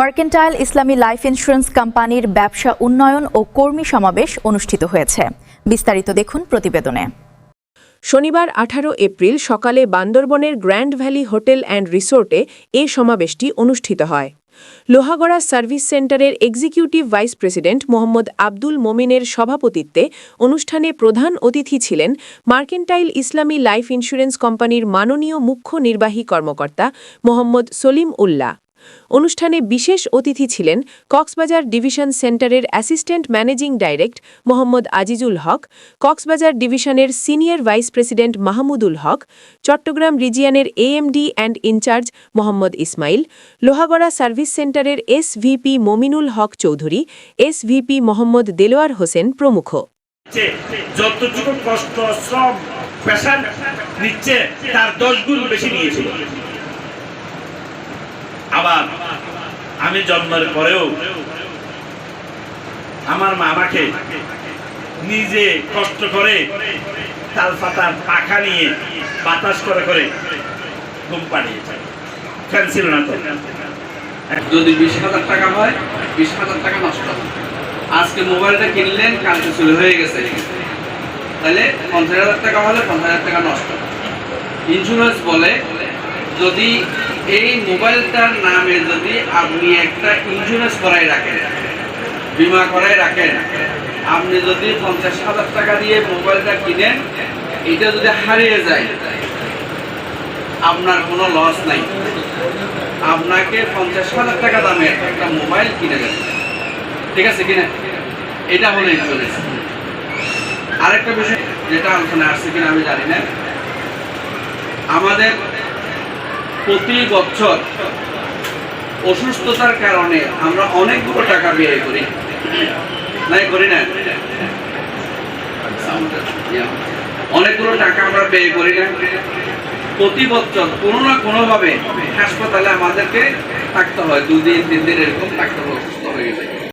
Mercantile ইসলামী life insurance কোম্পানির ব্যবসা উন্নয়ন ও কর্মী সমাবেশ অনুষ্ঠিত হয়েছে। বিস্তারিত দেখুন প্রতিবেদনে। শনিবার 18 এপ্রিল সকালে বান্দরবনের গ্র্যান্ড ভ্যালি হোটেল অ্যান্ড রিসোর্টে এ সমাবেশটি অনুষ্ঠিত হয়। লোহাগড়া সার্ভিস সেন্টারের executive vice president Mohammad Abdul মোমিনের সভাপতিত্বে অনুষ্ঠানে প্রধান অতিথি ছিলেন মার্কেন্টাইল ইসলামী লাইফ ইন্স্যুরেন্স কোম্পানির মাননীয় মুখ্য নির্বাহী কর্মকর্তা মোহাম্মদ সলিম উল্লাহ। অনুষ্ঠানে বিশেষ অতিথি ছিলেন কক্সবাজার ডিভিশন সেন্টারের assistant managing director Mohammad Azizul Haque, Cox's Bazar ডিভিশনের senior vice president Mahmudul Haque, Chittagong রিজিয়নের AMD and incharge Mohammad Ismail, Lohagara service সেন্টারের এসভিপি মমিনুল হক চৌধুরী, এসভিপি মোহাম্মদ দেলোয়ার হোসেন প্রমুখ। যতটুকু কষ্ট শ্রম পেশা নিচ্ছে তার 10 গুণ বেশি নিয়েছিল। আবার আমি জন্মের পরেও আমার মা আমাকে নিজে কষ্ট করে তাল পাতার পাখা নিয়ে বাতাস করে করে ঘুম পাড়িয়েছে। ফ্যান ছিল না তো। যদি 20,000 টাকা হয় 20,000 টাকা নষ্ট হয়। আজকে মোবাইলটা কিনলেন, কালকে চুরি হয়ে গেছে, তাহলে 50,000 টাকা হলে 50,000 টাকা নষ্ট। ইন্স্যুরেন্স বলে যদি এই মোবাইলটার নামে যদি আপনি একটা ইন্স্যুরেন্স করাই রাখেন, বীমা করাই রাখেন, আপনি যদি 50,000 টাকা দিয়ে মোবাইলটা কিনেন, এটা যদি হারিয়ে যায় আপনার কোনো লস নাই। আপনাকে 50,000 টাকা দামের একটা মোবাইল কিনে দেন, ঠিক আছে কিনা? এটা হলো ইন্স্যুরেন্স। আরেকটা বিষয় যেটা আলোচনা আসছে কিনা আমি জানি না, আমাদের প্রতি বছর অসুস্থতার কারণে আমরা অনেকগুলো টাকা ব্যয় করি, নাই করি না? অনেকগুলো টাকা আমরা ব্যয় করি না। প্রতি বছর কোনো না কোনোভাবে হাসপাতালে আমাদেরকে থাকতে হয়, 2 দিন 3 দিন এরকম থাকতে হয় অসুস্থ হয়ে গেলে।